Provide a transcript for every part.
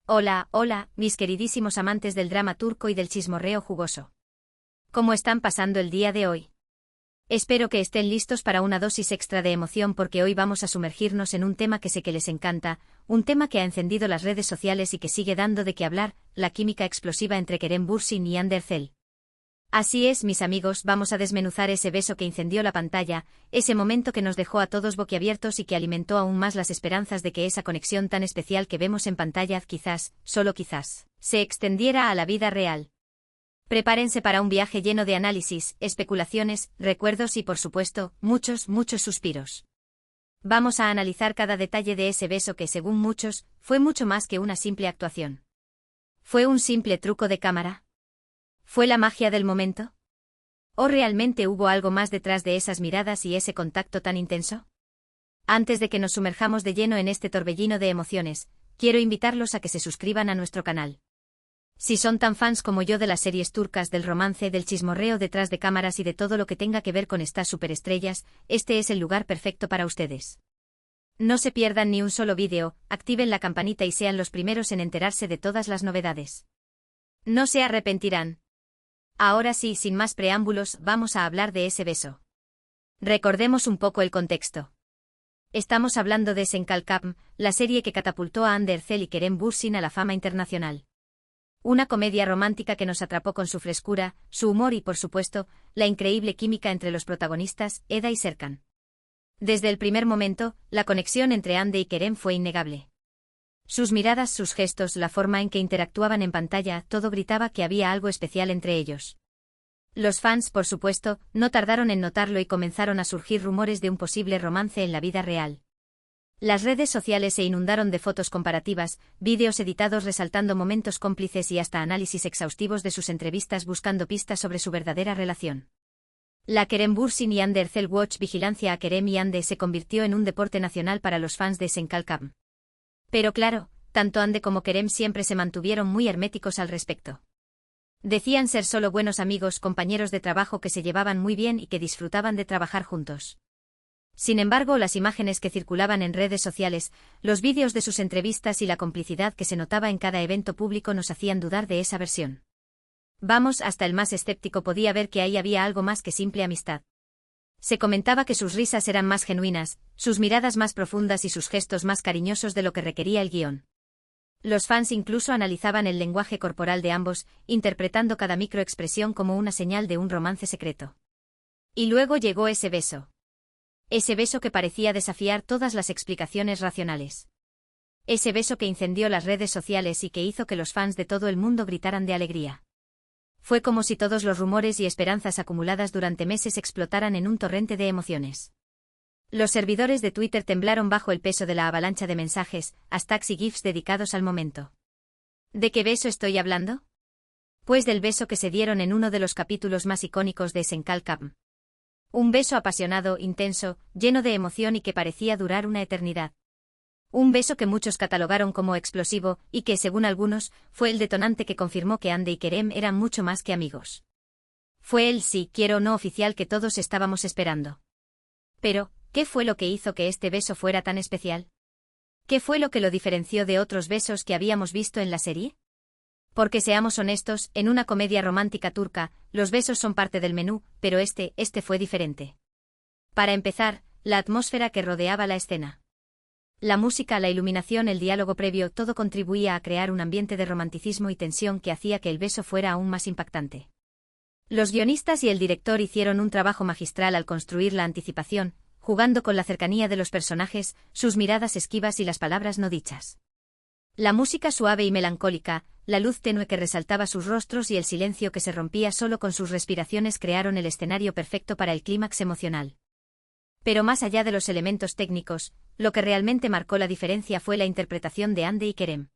Hola, hola, mis queridísimos amantes del drama turco y del chismorreo jugoso. ¿Cómo están pasando el día de hoy? Espero que estén listos para una dosis extra de emoción porque hoy vamos a sumergirnos en un tema que sé que les encanta, un tema que ha encendido las redes sociales y que sigue dando de qué hablar, la química explosiva entre Kerem Bürsin y Hande Erçel. Así es, mis amigos, vamos a desmenuzar ese beso que incendió la pantalla, ese momento que nos dejó a todos boquiabiertos y que alimentó aún más las esperanzas de que esa conexión tan especial que vemos en pantalla quizás, solo quizás, se extendiera a la vida real. Prepárense para un viaje lleno de análisis, especulaciones, recuerdos y, por supuesto, muchos, muchos suspiros. Vamos a analizar cada detalle de ese beso que, según muchos, fue mucho más que una simple actuación. ¿Fue un simple truco de cámara? ¿Fue la magia del momento? ¿O realmente hubo algo más detrás de esas miradas y ese contacto tan intenso? Antes de que nos sumerjamos de lleno en este torbellino de emociones, quiero invitarlos a que se suscriban a nuestro canal. Si son tan fans como yo de las series turcas, del romance, del chismorreo detrás de cámaras y de todo lo que tenga que ver con estas superestrellas, este es el lugar perfecto para ustedes. No se pierdan ni un solo vídeo, activen la campanita y sean los primeros en enterarse de todas las novedades. No se arrepentirán. Ahora sí, sin más preámbulos, vamos a hablar de ese beso. Recordemos un poco el contexto. Estamos hablando de Senkalkam, la serie que catapultó a Hande Erçel y Kerem Bürsin a la fama internacional. Una comedia romántica que nos atrapó con su frescura, su humor y, por supuesto, la increíble química entre los protagonistas, Eda y Serkan. Desde el primer momento, la conexión entre Hande y Kerem fue innegable. Sus miradas, sus gestos, la forma en que interactuaban en pantalla, todo gritaba que había algo especial entre ellos. Los fans, por supuesto, no tardaron en notarlo y comenzaron a surgir rumores de un posible romance en la vida real. Las redes sociales se inundaron de fotos comparativas, vídeos editados resaltando momentos cómplices y hasta análisis exhaustivos de sus entrevistas buscando pistas sobre su verdadera relación. La Kerem Bürsin y Hande Erçel Watch vigilancia a Kerem y Hande se convirtió en un deporte nacional para los fans de Senkalkam. Pero claro, tanto Hande como Kerem siempre se mantuvieron muy herméticos al respecto. Decían ser solo buenos amigos, compañeros de trabajo que se llevaban muy bien y que disfrutaban de trabajar juntos. Sin embargo, las imágenes que circulaban en redes sociales, los vídeos de sus entrevistas y la complicidad que se notaba en cada evento público nos hacían dudar de esa versión. Vamos, hasta el más escéptico podía ver que ahí había algo más que simple amistad. Se comentaba que sus risas eran más genuinas, sus miradas más profundas y sus gestos más cariñosos de lo que requería el guión. Los fans incluso analizaban el lenguaje corporal de ambos, interpretando cada microexpresión como una señal de un romance secreto. Y luego llegó ese beso. Ese beso que parecía desafiar todas las explicaciones racionales. Ese beso que incendió las redes sociales y que hizo que los fans de todo el mundo gritaran de alegría. Fue como si todos los rumores y esperanzas acumuladas durante meses explotaran en un torrente de emociones. Los servidores de Twitter temblaron bajo el peso de la avalancha de mensajes, hashtags y gifs dedicados al momento. ¿De qué beso estoy hablando? Pues del beso que se dieron en uno de los capítulos más icónicos de Senkalkam. Un beso apasionado, intenso, lleno de emoción y que parecía durar una eternidad. Un beso que muchos catalogaron como explosivo y que, según algunos, fue el detonante que confirmó que Hande y Kerem eran mucho más que amigos. Fue el sí, quiero o no oficial que todos estábamos esperando. Pero, ¿qué fue lo que hizo que este beso fuera tan especial? ¿Qué fue lo que lo diferenció de otros besos que habíamos visto en la serie? Porque seamos honestos, en una comedia romántica turca, los besos son parte del menú, pero este fue diferente. Para empezar, la atmósfera que rodeaba la escena. La música, la iluminación, el diálogo previo, todo contribuía a crear un ambiente de romanticismo y tensión que hacía que el beso fuera aún más impactante. Los guionistas y el director hicieron un trabajo magistral al construir la anticipación, jugando con la cercanía de los personajes, sus miradas esquivas y las palabras no dichas. La música suave y melancólica, la luz tenue que resaltaba sus rostros y el silencio que se rompía solo con sus respiraciones crearon el escenario perfecto para el clímax emocional. Pero más allá de los elementos técnicos, lo que realmente marcó la diferencia fue la interpretación de Hande y Kerem.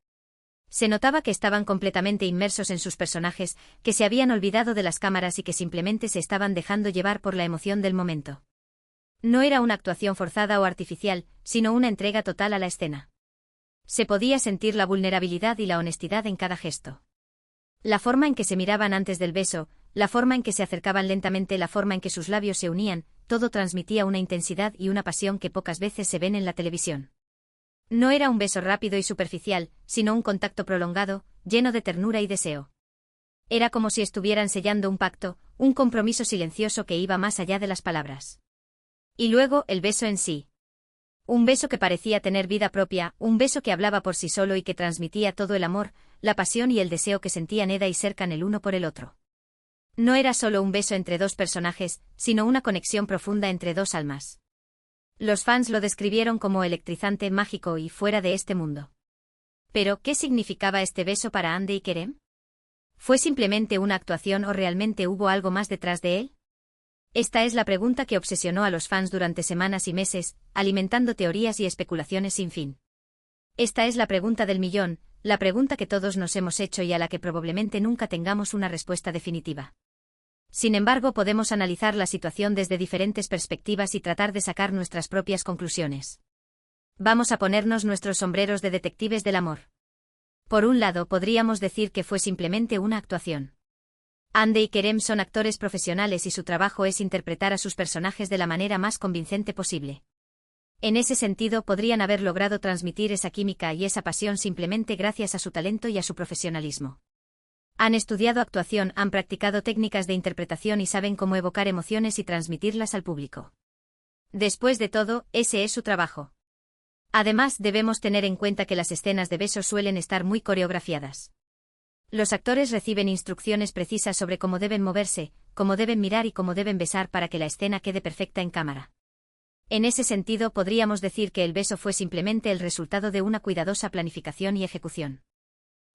Se notaba que estaban completamente inmersos en sus personajes, que se habían olvidado de las cámaras y que simplemente se estaban dejando llevar por la emoción del momento. No era una actuación forzada o artificial, sino una entrega total a la escena. Se podía sentir la vulnerabilidad y la honestidad en cada gesto. La forma en que se miraban antes del beso, la forma en que se acercaban lentamente, la forma en que sus labios se unían, todo transmitía una intensidad y una pasión que pocas veces se ven en la televisión. No era un beso rápido y superficial, sino un contacto prolongado, lleno de ternura y deseo. Era como si estuvieran sellando un pacto, un compromiso silencioso que iba más allá de las palabras. Y luego, el beso en sí. Un beso que parecía tener vida propia, un beso que hablaba por sí solo y que transmitía todo el amor, la pasión y el deseo que sentían Eda y Serkan el uno por el otro. No era solo un beso entre dos personajes, sino una conexión profunda entre dos almas. Los fans lo describieron como electrizante, mágico y fuera de este mundo. Pero, ¿qué significaba este beso para Hande y Kerem? ¿Fue simplemente una actuación o realmente hubo algo más detrás de él? Esta es la pregunta que obsesionó a los fans durante semanas y meses, alimentando teorías y especulaciones sin fin. Esta es la pregunta del millón, la pregunta que todos nos hemos hecho y a la que probablemente nunca tengamos una respuesta definitiva. Sin embargo, podemos analizar la situación desde diferentes perspectivas y tratar de sacar nuestras propias conclusiones. Vamos a ponernos nuestros sombreros de detectives del amor. Por un lado, podríamos decir que fue simplemente una actuación. Hande y Kerem son actores profesionales y su trabajo es interpretar a sus personajes de la manera más convincente posible. En ese sentido, podrían haber logrado transmitir esa química y esa pasión simplemente gracias a su talento y a su profesionalismo. Han estudiado actuación, han practicado técnicas de interpretación y saben cómo evocar emociones y transmitirlas al público. Después de todo, ese es su trabajo. Además, debemos tener en cuenta que las escenas de besos suelen estar muy coreografiadas. Los actores reciben instrucciones precisas sobre cómo deben moverse, cómo deben mirar y cómo deben besar para que la escena quede perfecta en cámara. En ese sentido, podríamos decir que el beso fue simplemente el resultado de una cuidadosa planificación y ejecución.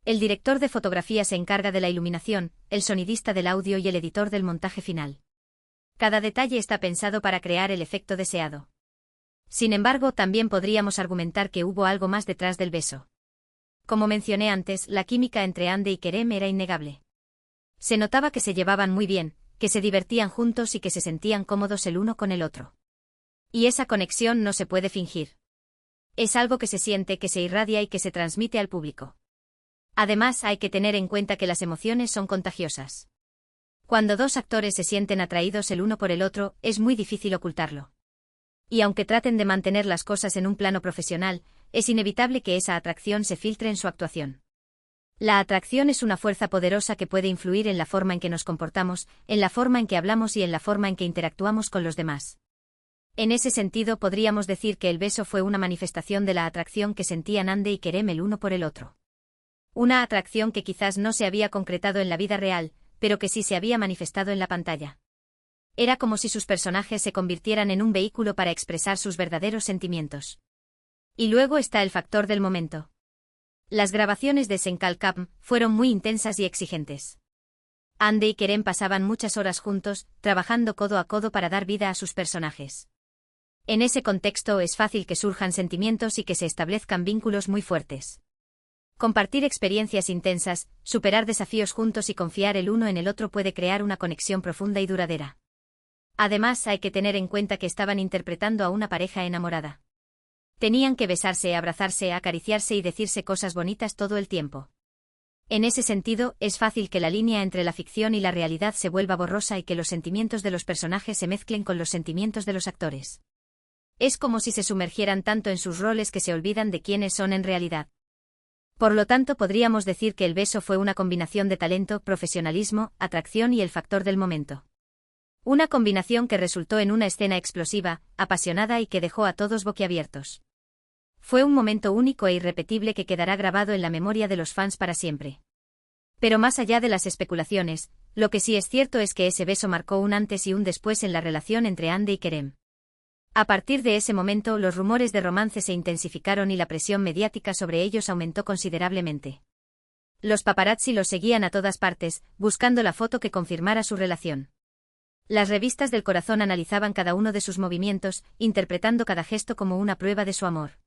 El director de fotografía se encarga de la iluminación, el sonidista del audio y el editor del montaje final. Cada detalle está pensado para crear el efecto deseado. Sin embargo, también podríamos argumentar que hubo algo más detrás del beso. Como mencioné antes, la química entre Hande y Kerem era innegable. Se notaba que se llevaban muy bien, que se divertían juntos y que se sentían cómodos el uno con el otro. Y esa conexión no se puede fingir. Es algo que se siente, que se irradia y que se transmite al público. Además, hay que tener en cuenta que las emociones son contagiosas. Cuando dos actores se sienten atraídos el uno por el otro, es muy difícil ocultarlo. Y aunque traten de mantener las cosas en un plano profesional, es inevitable que esa atracción se filtre en su actuación. La atracción es una fuerza poderosa que puede influir en la forma en que nos comportamos, en la forma en que hablamos y en la forma en que interactuamos con los demás. En ese sentido, podríamos decir que el beso fue una manifestación de la atracción que sentían Hande y Kerem el uno por el otro. Una atracción que quizás no se había concretado en la vida real, pero que sí se había manifestado en la pantalla. Era como si sus personajes se convirtieran en un vehículo para expresar sus verdaderos sentimientos. Y luego está el factor del momento. Las grabaciones de Senkalkam fueron muy intensas y exigentes. Hande y Kerem pasaban muchas horas juntos, trabajando codo a codo para dar vida a sus personajes. En ese contexto es fácil que surjan sentimientos y que se establezcan vínculos muy fuertes. Compartir experiencias intensas, superar desafíos juntos y confiar el uno en el otro puede crear una conexión profunda y duradera. Además, hay que tener en cuenta que estaban interpretando a una pareja enamorada. Tenían que besarse, abrazarse, acariciarse y decirse cosas bonitas todo el tiempo. En ese sentido, es fácil que la línea entre la ficción y la realidad se vuelva borrosa y que los sentimientos de los personajes se mezclen con los sentimientos de los actores. Es como si se sumergieran tanto en sus roles que se olvidan de quiénes son en realidad. Por lo tanto, podríamos decir que el beso fue una combinación de talento, profesionalismo, atracción y el factor del momento. Una combinación que resultó en una escena explosiva, apasionada y que dejó a todos boquiabiertos. Fue un momento único e irrepetible que quedará grabado en la memoria de los fans para siempre. Pero más allá de las especulaciones, lo que sí es cierto es que ese beso marcó un antes y un después en la relación entre Hande y Kerem. A partir de ese momento, los rumores de romance se intensificaron y la presión mediática sobre ellos aumentó considerablemente. Los paparazzi los seguían a todas partes, buscando la foto que confirmara su relación. Las revistas del corazón analizaban cada uno de sus movimientos, interpretando cada gesto como una prueba de su amor.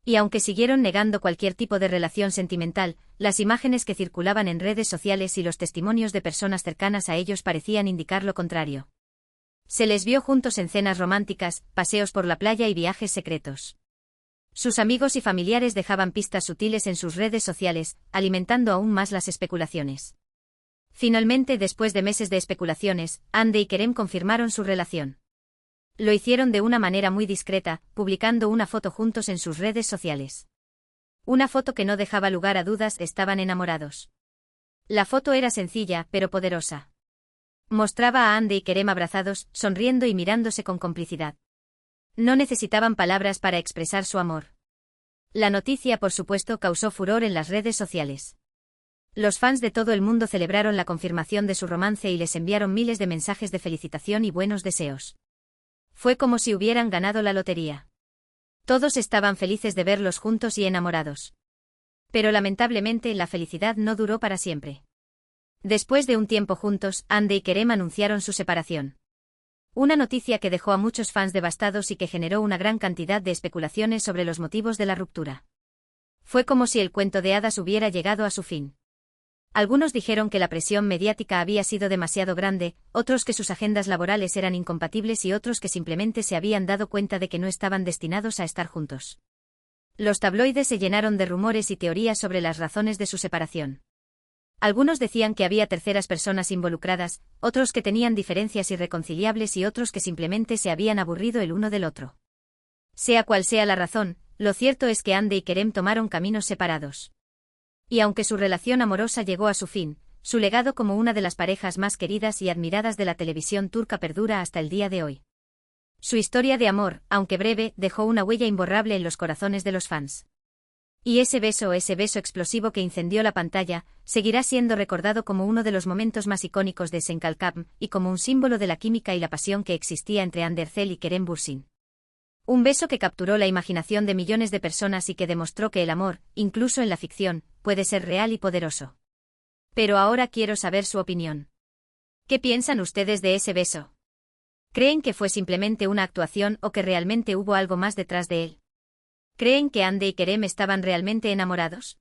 Y aunque siguieron negando cualquier tipo de relación sentimental, las imágenes que circulaban en redes sociales y los testimonios de personas cercanas a ellos parecían indicar lo contrario. Se les vio juntos en cenas románticas, paseos por la playa y viajes secretos. Sus amigos y familiares dejaban pistas sutiles en sus redes sociales, alimentando aún más las especulaciones. Finalmente, después de meses de especulaciones, Hande y Kerem confirmaron su relación. Lo hicieron de una manera muy discreta, publicando una foto juntos en sus redes sociales. Una foto que no dejaba lugar a dudas, estaban enamorados. La foto era sencilla, pero poderosa. Mostraba a Andy y Kerem abrazados, sonriendo y mirándose con complicidad. No necesitaban palabras para expresar su amor. La noticia, por supuesto, causó furor en las redes sociales. Los fans de todo el mundo celebraron la confirmación de su romance y les enviaron miles de mensajes de felicitación y buenos deseos. Fue como si hubieran ganado la lotería. Todos estaban felices de verlos juntos y enamorados. Pero lamentablemente la felicidad no duró para siempre. Después de un tiempo juntos, Andy y Kerem anunciaron su separación. Una noticia que dejó a muchos fans devastados y que generó una gran cantidad de especulaciones sobre los motivos de la ruptura. Fue como si el cuento de hadas hubiera llegado a su fin. Algunos dijeron que la presión mediática había sido demasiado grande, otros que sus agendas laborales eran incompatibles y otros que simplemente se habían dado cuenta de que no estaban destinados a estar juntos. Los tabloides se llenaron de rumores y teorías sobre las razones de su separación. Algunos decían que había terceras personas involucradas, otros que tenían diferencias irreconciliables y otros que simplemente se habían aburrido el uno del otro. Sea cual sea la razón, lo cierto es que Andy y Kerem tomaron caminos separados. Y aunque su relación amorosa llegó a su fin, su legado como una de las parejas más queridas y admiradas de la televisión turca perdura hasta el día de hoy. Su historia de amor, aunque breve, dejó una huella imborrable en los corazones de los fans. Y ese beso explosivo que incendió la pantalla, seguirá siendo recordado como uno de los momentos más icónicos de Senkalkam y como un símbolo de la química y la pasión que existía entre Hande Erçel y Kerem Bürsin. Un beso que capturó la imaginación de millones de personas y que demostró que el amor, incluso en la ficción, puede ser real y poderoso. Pero ahora quiero saber su opinión. ¿Qué piensan ustedes de ese beso? ¿Creen que fue simplemente una actuación o que realmente hubo algo más detrás de él? ¿Creen que Hande y Kerem estaban realmente enamorados?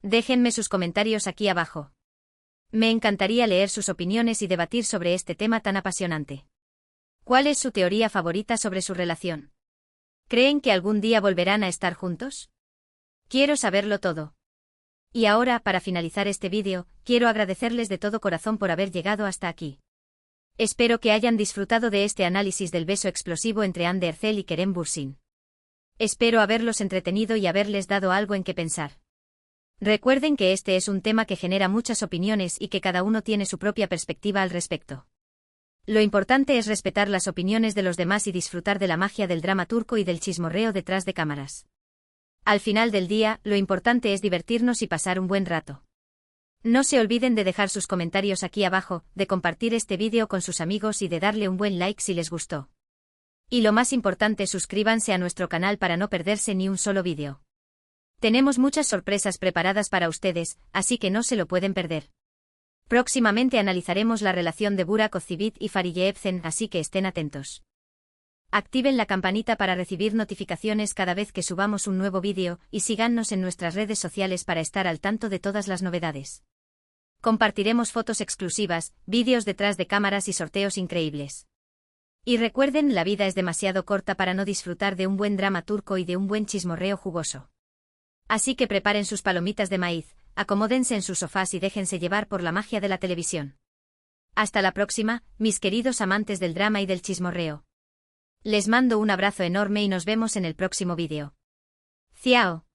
Déjenme sus comentarios aquí abajo. Me encantaría leer sus opiniones y debatir sobre este tema tan apasionante. ¿Cuál es su teoría favorita sobre su relación? ¿Creen que algún día volverán a estar juntos? Quiero saberlo todo. Y ahora, para finalizar este vídeo, quiero agradecerles de todo corazón por haber llegado hasta aquí. Espero que hayan disfrutado de este análisis del beso explosivo entre Hande Erçel y Kerem Bürsin. Espero haberlos entretenido y haberles dado algo en que pensar. Recuerden que este es un tema que genera muchas opiniones y que cada uno tiene su propia perspectiva al respecto. Lo importante es respetar las opiniones de los demás y disfrutar de la magia del drama turco y del chismorreo detrás de cámaras. Al final del día, lo importante es divertirnos y pasar un buen rato. No se olviden de dejar sus comentarios aquí abajo, de compartir este vídeo con sus amigos y de darle un buen like si les gustó. Y lo más importante, suscríbanse a nuestro canal para no perderse ni un solo vídeo. Tenemos muchas sorpresas preparadas para ustedes, así que no se lo pueden perder. Próximamente analizaremos la relación de Burak Özçivit y Fariye Evcen, así que estén atentos. Activen la campanita para recibir notificaciones cada vez que subamos un nuevo vídeo, y síganos en nuestras redes sociales para estar al tanto de todas las novedades. Compartiremos fotos exclusivas, vídeos detrás de cámaras y sorteos increíbles. Y recuerden, la vida es demasiado corta para no disfrutar de un buen drama turco y de un buen chismorreo jugoso. Así que preparen sus palomitas de maíz, acomódense en sus sofás y déjense llevar por la magia de la televisión. Hasta la próxima, mis queridos amantes del drama y del chismorreo. Les mando un abrazo enorme y nos vemos en el próximo vídeo. Ciao.